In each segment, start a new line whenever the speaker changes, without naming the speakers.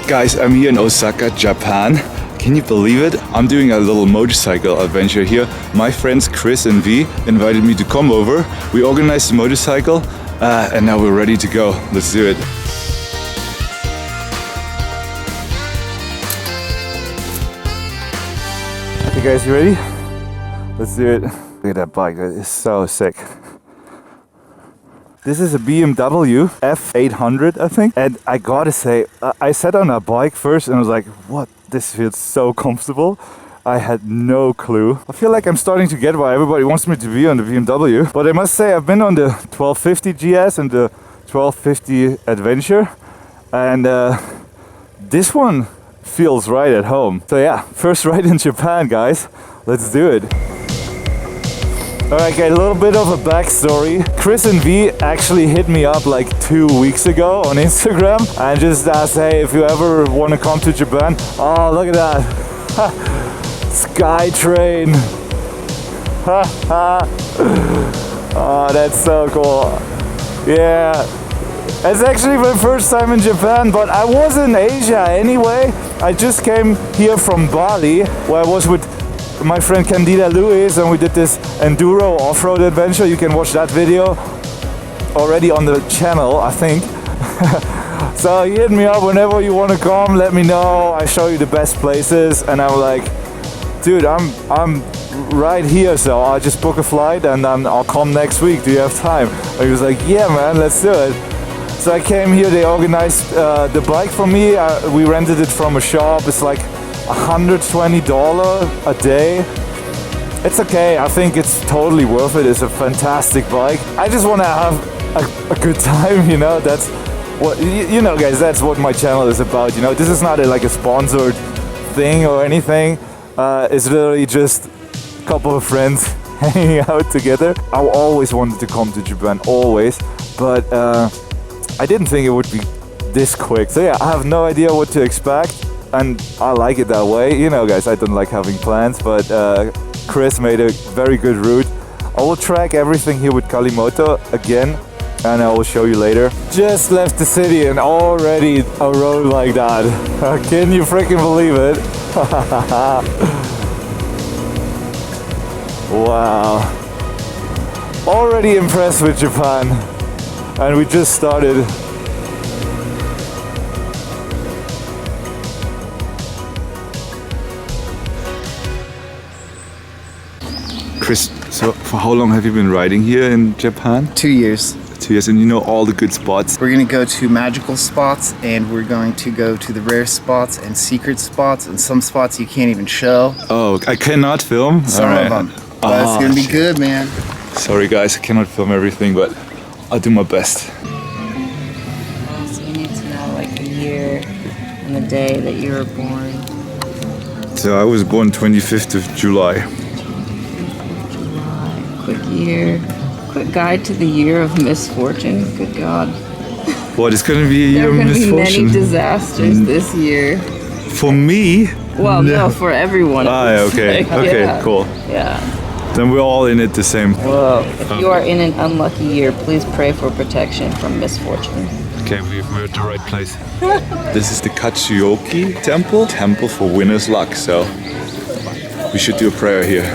Guys, I'm here in Osaka, Japan. Can you believe it? I'm doing a little motorcycle adventure here. My friends Chris and V invited me to come over. We organized the motorcycle and now we're ready to go. Let's do it. Hey guys, you ready? Let's do it. Look at that bike, that is so sick. This is a BMW F800, I think. And I gotta say, I sat on a bike first and I was like, what? This feels so comfortable. I had no clue. I feel like I'm starting to get why everybody wants me to be on the BMW. But I must say, I've been on the 1250 GS and the 1250 Adventure. And this one feels right at home. So yeah, first ride in Japan, guys. Let's do it. Alright, okay, a little bit of a backstory. Chris and V actually hit me up like 2 weeks ago on Instagram and just asked, hey, if you ever want to come to Japan. Oh, look at that. Skytrain. Oh, that's so cool. Yeah. It's actually my first time in Japan, but I was in Asia anyway. I just came here from Bali, where I was with my friend Candida Lewis, and we did this enduro off-road adventure. You can watch that video already on the channel, I think. So he hit me up, whenever you want to come, let me know. I show you the best places, and I'm like, dude, I'm right here, so I'll just book a flight and then I'll come next week. Do you have time? And he was like, yeah, man, let's do it. So I came here. They organized the bike for me. We rented it from a shop. It's like $120 a day. It's okay, I think it's totally worth it. It's a fantastic bike. I just want to have a good time, you know. That's what, you know, guys, that's what my channel is about, you know. This is not like a sponsored thing or anything. It's literally just a couple of friends hanging out together. I always wanted to come to Japan, always, but I didn't think it would be this quick. So yeah, I have no idea what to expect. And I like it that way. You know, guys, I don't like having plans, but Chris made a very good route. I will track everything here with Kalimoto again, and I will show you later. Just left the city and already a road like that. Can you freaking believe it? Wow. Already impressed with Japan. And we just started. Chris, so for how long have you been riding here in Japan?
2 years.
2 years, and you know all the good spots?
We're going to go to magical spots, and we're going to go to the rare spots and secret spots, and some spots you can't even show.
Oh, I cannot film?
Some of them. But it's going to be good, man.
Sorry guys, I cannot film everything, but I'll do my best.
So you need to know like the year and the day that you were born.
So I was born 25th of July.
Quick year. Quick guide to the year of misfortune. Good God.
What, it's going to be a year of misfortune?
There are going to be many disasters this year.
For me?
Well, no, for everyone.
Okay. Okay,
yeah.
Cool.
Yeah.
Then we're all in it the same.
Whoa. If you are in an unlucky year, please pray for protection from misfortune.
Okay, we're at the right place. This is the Katsuyoki temple for winner's luck, so we should do a prayer here.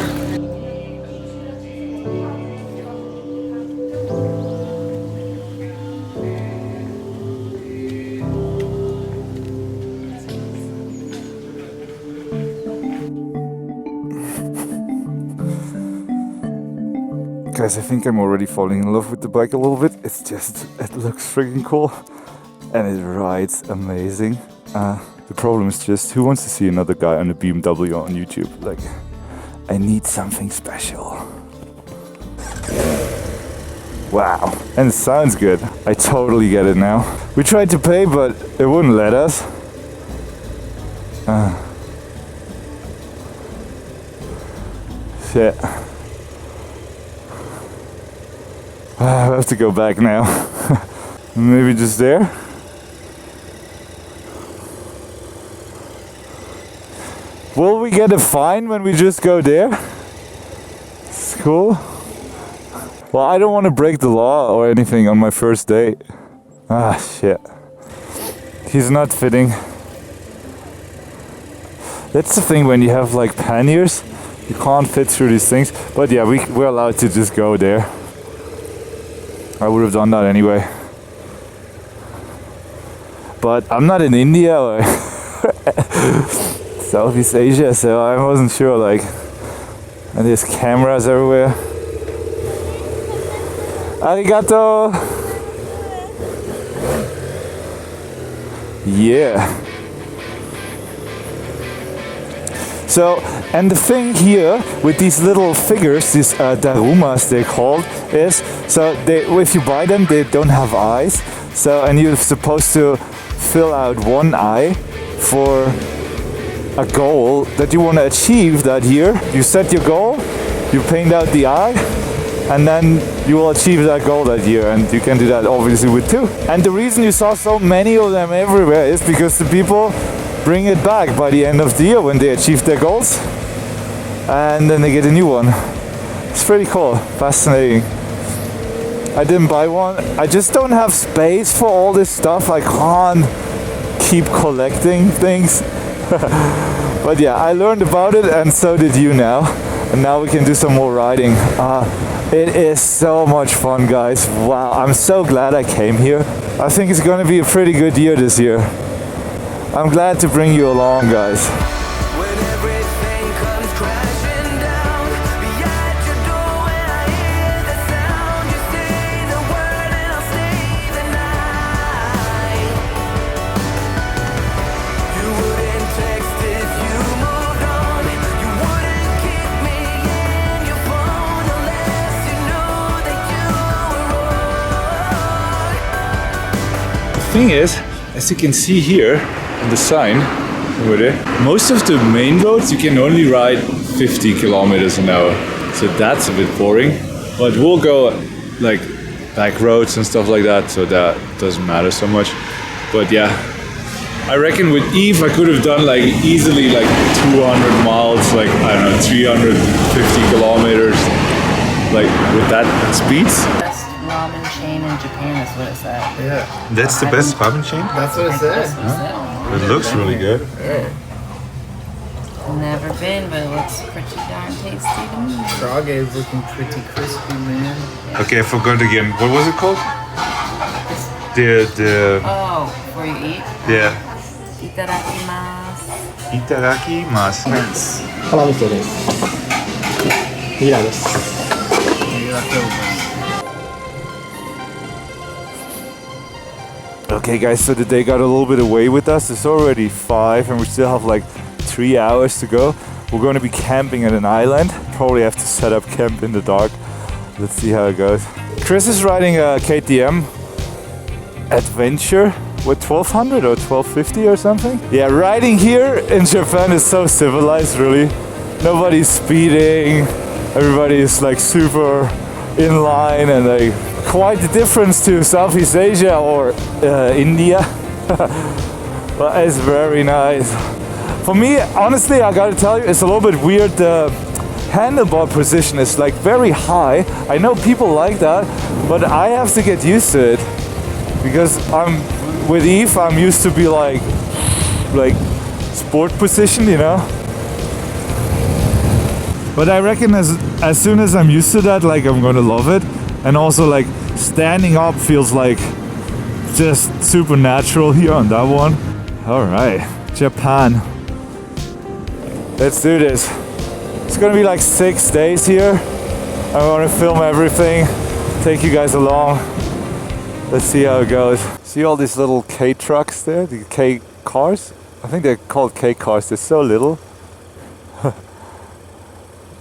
Guys, I think I'm already falling in love with the bike a little bit. It's just, it looks freaking cool and it rides amazing. The problem is just, who wants to see another guy on a BMW on YouTube? Like, I need something special. Wow, and it sounds good. I totally get it now. We tried to pay, but it wouldn't let us. Shit. I have to go back now. Maybe just there? Will we get a fine when we just go there? It's cool. Well, I don't want to break the law or anything on my first date. Ah, shit. He's not fitting. That's the thing when you have like panniers, you can't fit through these things. But yeah, we're allowed to just go there. I would have done that anyway. But I'm not in India or Southeast Asia, so I wasn't sure like, and there's cameras everywhere. Arigato! Yeah. So, and the thing here with these little figures, these darumas they're called, is so if you buy them, they don't have eyes. So, and you're supposed to fill out one eye for a goal that you want to achieve that year. You set your goal, you paint out the eye, and then you will achieve that goal that year. And you can do that obviously with two. And the reason you saw so many of them everywhere is because the people bring it back by the end of the year when they achieve their goals, and then they get a new one. It's pretty cool, fascinating. I didn't buy one. I just don't have space for all this stuff. I can't keep collecting things. But yeah, I learned about it, and so did you now. And now we can do some more riding. It is so much fun, guys. Wow, I'm so glad I came here. I think it's going to be a pretty good year this year. I'm glad to bring you along, guys. The thing is, as you can see here on the sign over there, most of the main roads you can only ride 50 kilometers an hour. So that's a bit boring. But we'll go like back roads and stuff like that, so that doesn't matter so much. But yeah, I reckon with Eve I could have done like easily like 200 miles, like I don't know, 350 kilometers, like with that speeds.
Ramen chain in Japan is what it said.
Yeah.
That's the best ramen chain?
That's what it said.
It looks really good.
Yeah.
Never been, but it looks pretty darn tasty to me.
Frog is looking pretty crispy, man.
Okay, I forgot again. What was it called? The
Oh, before you eat?
yeah.
Itadakimasu.
Itadakimasu.
辛味噌です。ニラです。
Okay guys, so the day got a little bit away with us. It's already 5 and we still have like 3 hours to go. We're going to be camping at an island. Probably have to set up camp in the dark. Let's see how it goes. Chris is riding a KTM Adventure with 1200 or 1250 or something. Yeah, riding here in Japan is so civilized, really. Nobody's speeding. Everybody is like super in line, and like quite the difference to Southeast Asia or India. But it's very nice. For me, honestly, I gotta tell you, it's a little bit weird. The handlebar position is like very high. I know people like that, but I have to get used to it because with Eve, I'm used to be like sport position, you know. But I reckon as soon as I'm used to that, like I'm gonna love it. And also like standing up feels like just supernatural here on that one. All right, Japan. Let's do this. It's gonna be like 6 days here. I'm gonna film everything, take you guys along. Let's see how it goes. See all these little K trucks there, the K cars? I think they're called K cars, they're so little.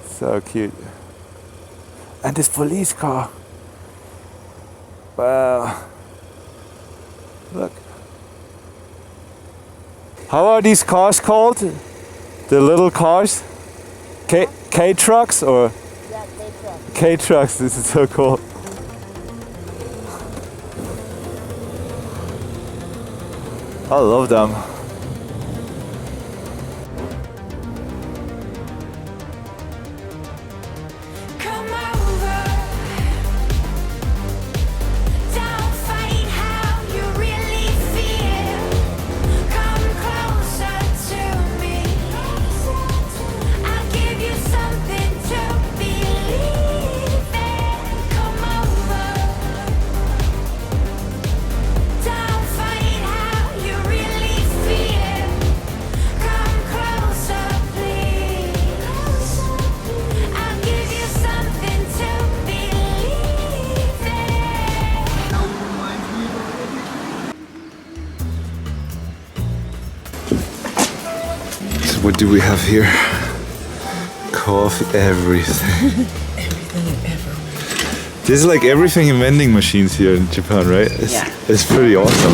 So cute. And this police car. Wow. Look. How are these cars called? The little cars? K trucks or?
Yeah, K-truck.
K trucks, this is so cool. I love them. What do we have here? Coffee, everything. There's like everything in vending machines here in Japan, right? It's pretty awesome.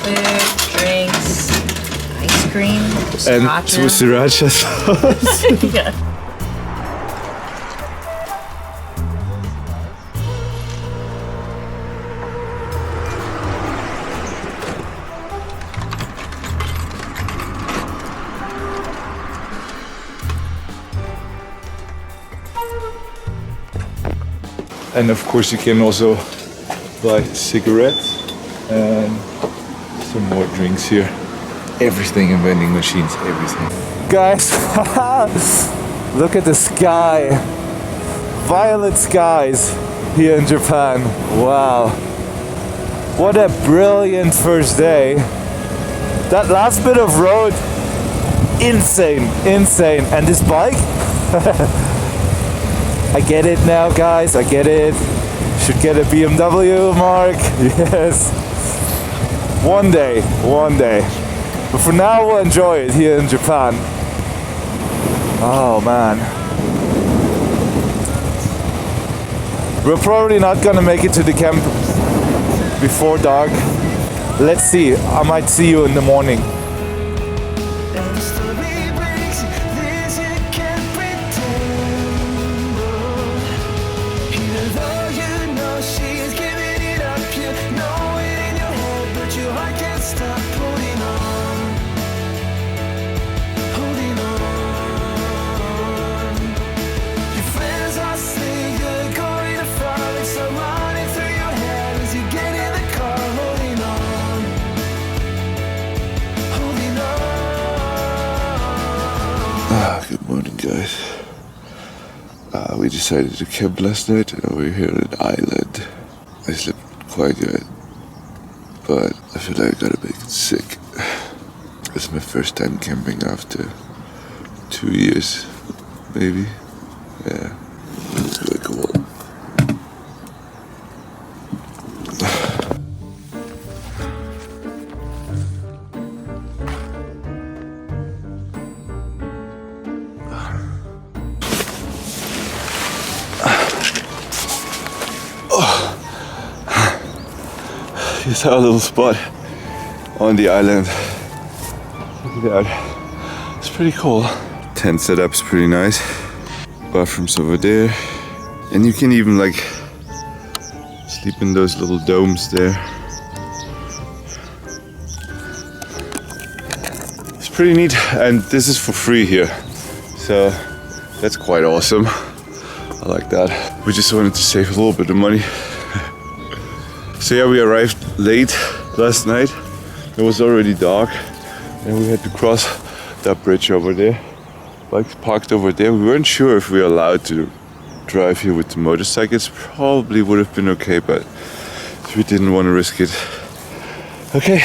Food, drinks, ice cream,
And
sriracha.
sriracha sauce.
Yeah.
And of course you can also buy cigarettes and some more drinks here. Everything in vending machines, everything. Guys, look at the sky. Violet skies here in Japan. Wow. What a brilliant first day. That last bit of road, insane, insane. And this bike? I get it now, guys. I get it. Should get a BMW, Marc. Yes. One day. But for now, we'll enjoy it here in Japan. Oh man. We're probably not gonna make it to the camp before dark. Let's see. I might see you in the morning. Good morning, guys. We decided to camp last night and we're here on an island. I slept quite good, but I feel like I gotta make it sick. It's my first time camping after 2 years, maybe. Yeah, it's really cool. Here's our little spot on the island. Look at that. It's pretty cool. Tent setup's pretty nice. Bathrooms over there. And you can even like sleep in those little domes there. It's pretty neat, and this is for free here. So that's quite awesome. I like that. We just wanted to save a little bit of money. So yeah, we arrived late last night. It was already dark and we had to cross that bridge over there. Bikes parked over there. We weren't sure if we were allowed to drive here with the motorcycles. Probably would have been okay, but we didn't want to risk it. Okay,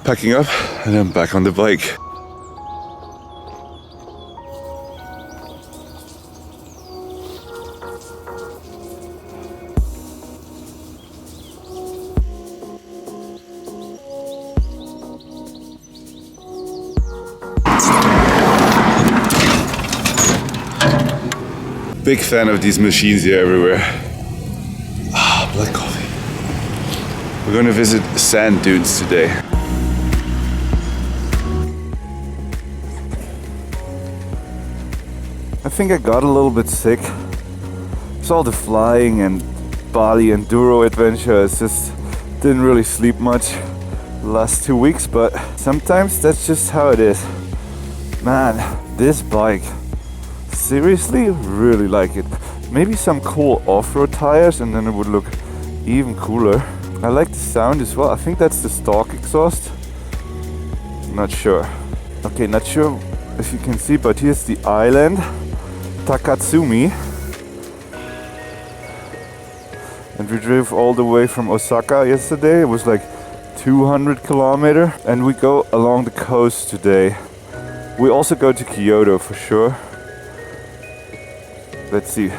packing up and then back on the bike. Big fan of these machines here everywhere. Ah, black coffee. We're gonna visit sand dunes today. I think I got a little bit sick. It's all the flying and Bali enduro adventure. It's just didn't really sleep much the last 2 weeks, but sometimes that's just how it is. Man, this bike. Seriously, really like it. Maybe some cool off-road tires and then it would look even cooler. I like the sound as well. I think that's the stock exhaust. Not sure. Okay, not sure if you can see, but here's the island, Takatsumi. And we drove all the way from Osaka yesterday. It was like 200 kilometers and we go along the coast today. We also go to Kyoto for sure. Let's see.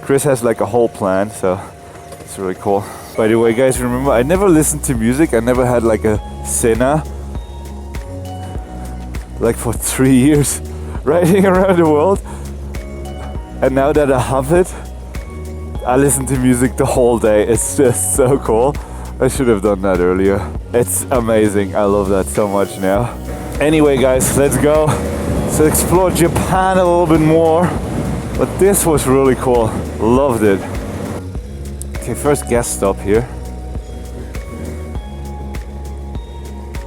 Chris has like a whole plan, so it's really cool. By the way, guys, remember I never listened to music. I never had like a Sena like for 3 years riding around the world. And now that I have it, I listen to music the whole day. It's just so cool. I should have done that earlier. It's amazing. I love that so much now. Anyway, guys, let's go. So explore Japan a little bit more. But this was really cool. Loved it. Okay, first gas stop here.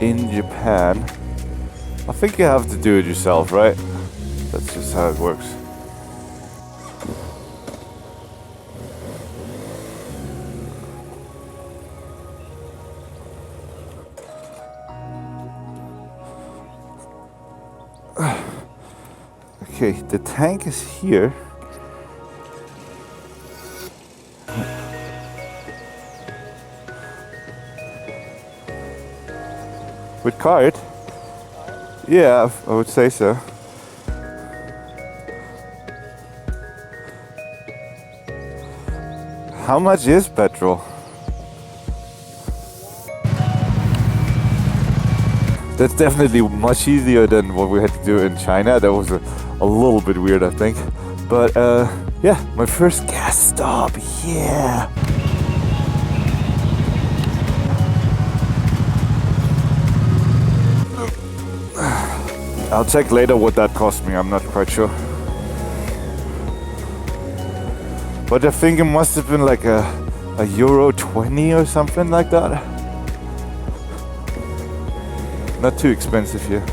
In Japan. I think you have to do it yourself, right? That's just how it works. Okay, the tank is here. With card? Yeah, I would say so. How much is petrol? That's definitely much easier than what we had to do in China. That was a little bit weird, I think. But yeah, my first gas stop, yeah. I'll check later what that cost me, I'm not quite sure. But I think it must have been like a euro 20 or something like that. Not too expensive here.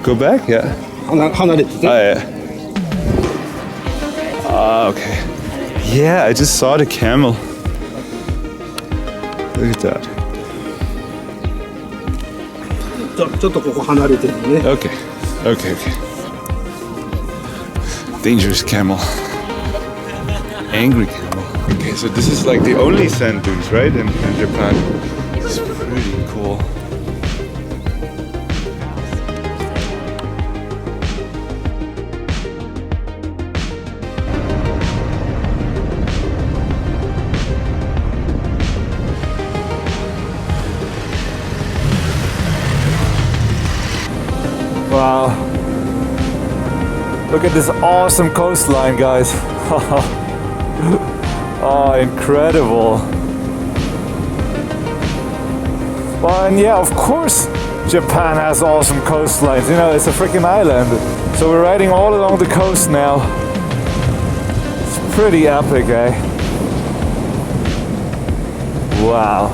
Go back? Yeah. Oh, yeah. Ah, okay. Yeah, I just saw the camel. Look at that. Okay. Dangerous camel. Angry camel. Okay, so this is like the only sand dunes, right, in Japan. It's pretty cool.
Wow. Look at this awesome coastline, guys. Oh, incredible. Well, and yeah, of course Japan has awesome coastlines. You know, it's a freaking island. So we're riding all along the coast now. It's pretty epic, eh? Wow.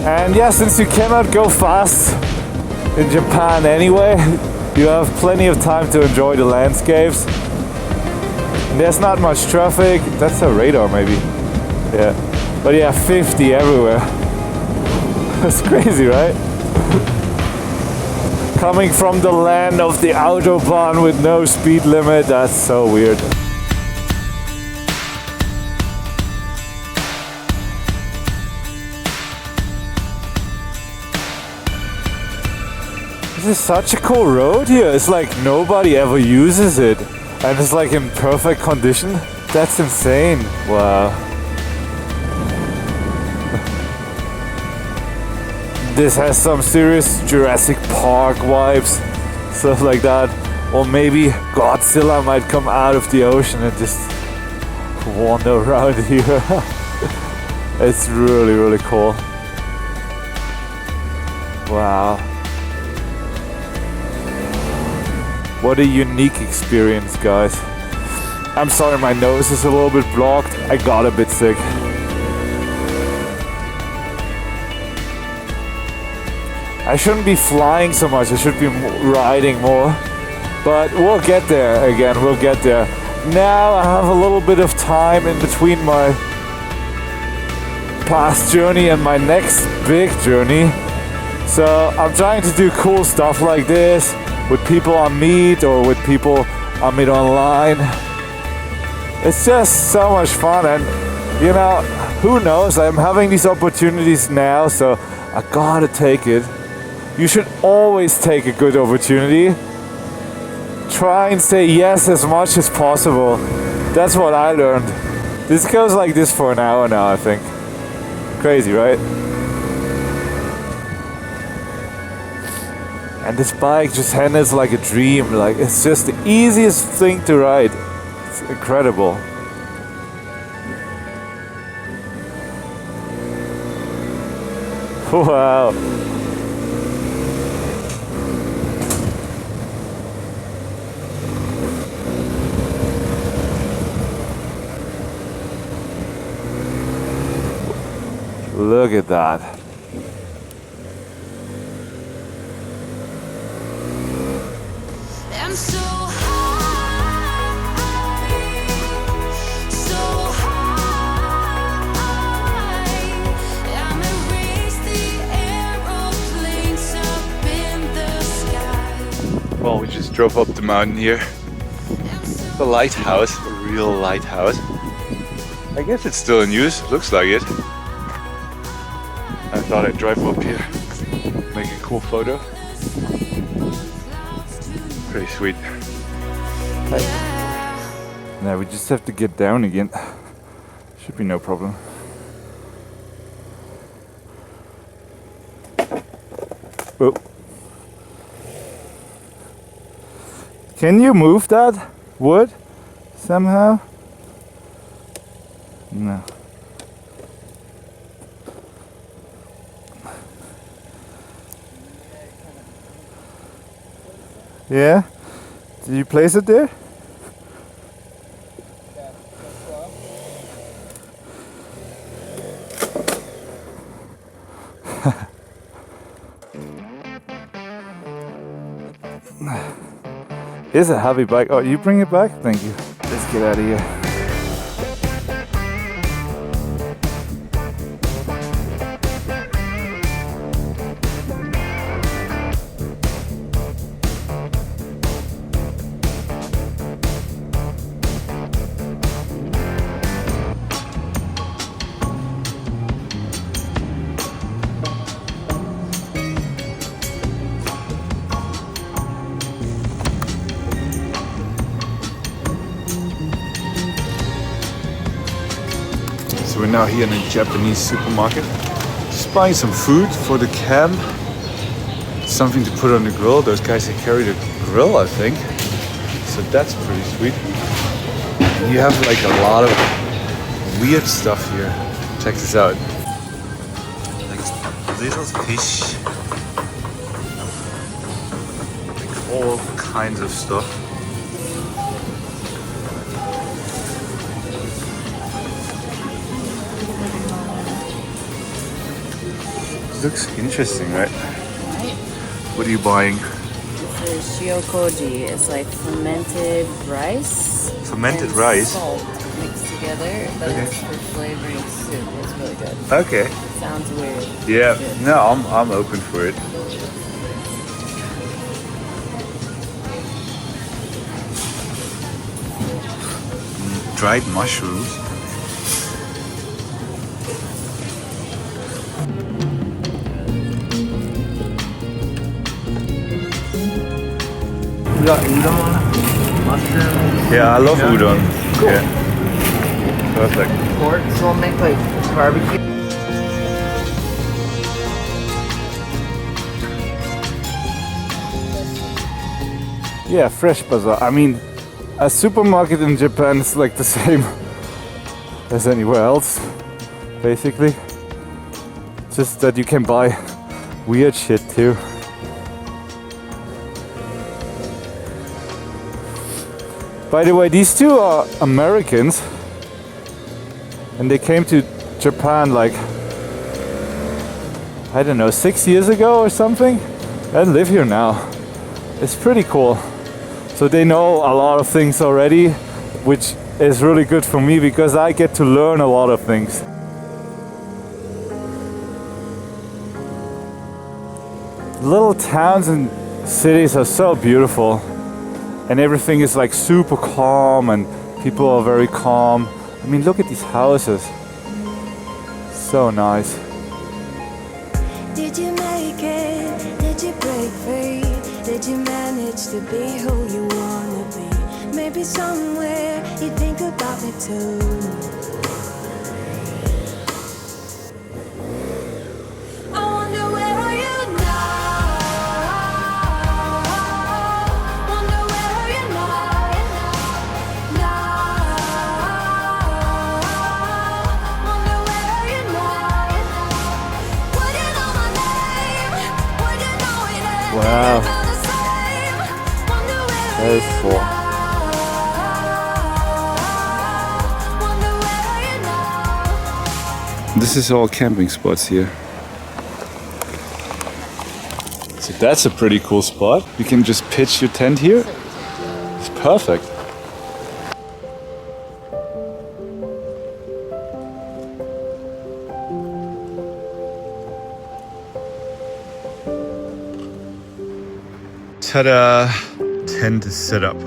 And yeah, since you cannot go fast in Japan anyway, you have plenty of time to enjoy the landscapes. There's not much traffic. That's a radar maybe. Yeah. But yeah, 50 everywhere. That's crazy, right? Coming from the land of the Autobahn with no speed limit, that's so weird. This is such a cool road here. It's like nobody ever uses it. And it's like in perfect condition. That's insane. Wow. This has some serious Jurassic Park vibes. Stuff like that. Or maybe Godzilla might come out of the ocean and just wander around here. It's really, really cool. Wow. What a unique experience, guys. I'm sorry my nose is a little bit blocked. I got a bit sick. I shouldn't be flying so much, I should be riding more. But we'll get there again, we'll get there. Now I have a little bit of time in between my past journey and my next big journey. So I'm trying to do cool stuff like this with people I meet or with people I meet online. It's just so much fun, and you know, who knows, I'm having these opportunities now, so I gotta take it. You should always take a good opportunity. Try and say yes as much as possible. That's what I learned. This goes like this for an hour now, I think. Crazy, right? And this bike just handles like a dream. Like, it's just the easiest thing to ride. It's incredible. Wow. Look at that.
I'm so high, so high. I'm erase the aeroplanes up in the sky.
Well, we just drove up the mountain here. The lighthouse, a real lighthouse. I guess it's still in use, looks like it. I thought I'd drive up here, make a cool photo. Pretty sweet.
Now we just have to get down again. Should be no problem. Oh. Can you move that wood somehow? No. Yeah? Did you place it there? It's a heavy bike. Oh, you bring it back? Thank you. Let's get out of here.
So we're now here in a Japanese supermarket. Just buying some food for the camp. Something to put on the grill. Those guys, they carry a grill, I think. So that's pretty sweet. You have like a lot of weird stuff here. Check this out. Like little fish. Like all kinds of stuff. Looks interesting, right? What are you buying?
This is shiokoji. It's like fermented rice.
Fermented
and
rice?
Salt mixed together, but
Okay.
it's for flavoring soup. It's really good.
Okay.
It sounds weird.
Yeah.
Good.
No, I'm open for it. Dried mushrooms.
We got udon, mushrooms,
Yeah, I love udon.
Cool.
Yeah. Perfect.
pork, so we'll make like barbecue.
Yeah, fresh bazaar. I mean, a supermarket in Japan is like the same as anywhere else, basically. Just that you can buy weird shit too. By the way, these two are Americans, and they came to Japan like, I don't know, 6 years ago or something, and live here now. It's pretty cool. So they know a lot of things already, which is really good for me because I get to learn a lot of things. little towns and cities are so beautiful, and everything is like super calm, and people are very calm. I mean, look at these houses. So nice.
Did you make it? Did you break free? Did you manage to be who you wanna be? Maybe somewhere you think about me too. I wonder where are you now? Wonder where are you now? Wonder where are you now? Would you know my name? Would you know it?
Wow. That is cool.
This is all camping spots here. So that's a pretty cool spot. You can just pitch your tent here. It's perfect. Ta-da! Tent is set up.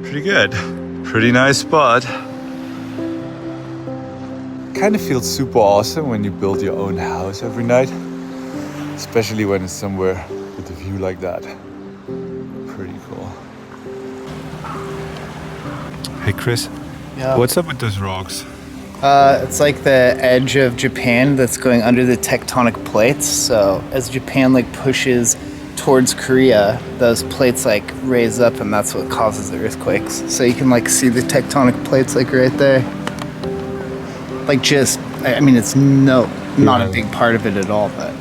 Pretty good. Pretty nice spot. Kind of feels super awesome when you build your own house every night, especially when it's somewhere with a view like that. Pretty cool. Hey Chris,
Yeah.
what's up with those rocks?
It's like the edge of Japan that's going under the tectonic plates. So as Japan like pushes towards Korea, those plates like raise up, and that's what causes the earthquakes. So you can like see the tectonic plates like right there. Like just, I mean, it's not a big part of it at all, but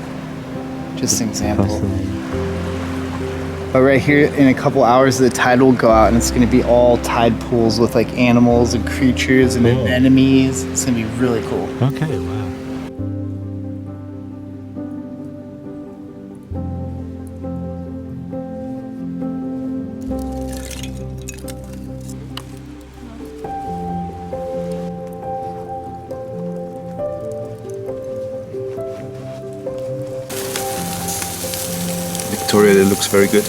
just an example. But right here, in a couple hours, the tide will go out, and it's going to be all tide pools with like animals and creatures and anemones. It's going to be really cool.
Okay, wow. Victoria, that looks very good.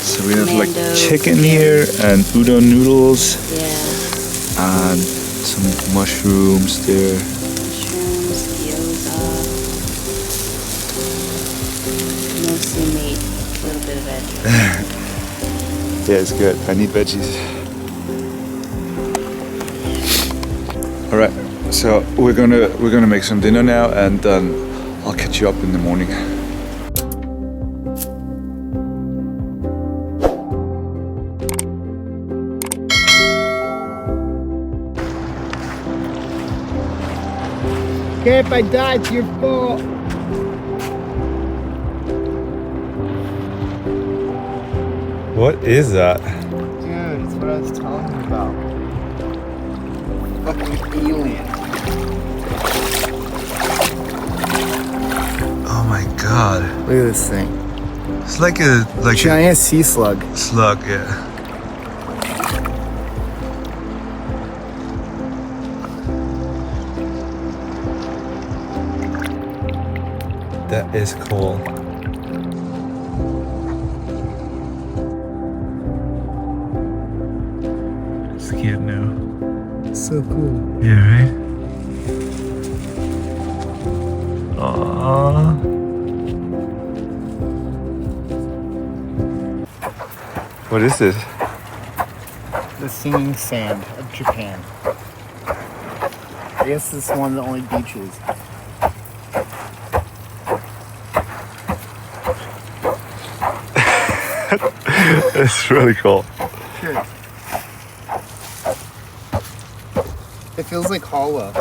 So we have like
Mando,
chicken here and udon noodles
Yeah.
and some mushrooms there.
Mushrooms, gyoza. Mostly meat, a little bit of veggies.
Yeah, it's good. I need veggies. All right, so we're gonna make some dinner now, and I'll catch you up in the morning.
Okay, if I die, it's your fault.
What is that?
Dude, it's what I was telling you about. Fucking alien.
Oh my god!
Look at this thing.
It's like a
Giant sea slug.
slug, yeah. That is cool. It's cute now.
So cool.
Yeah, right? Aww. What is this?
The singing sand of Japan. I guess this is one of the only beaches.
It's really cool.
It feels like hollow.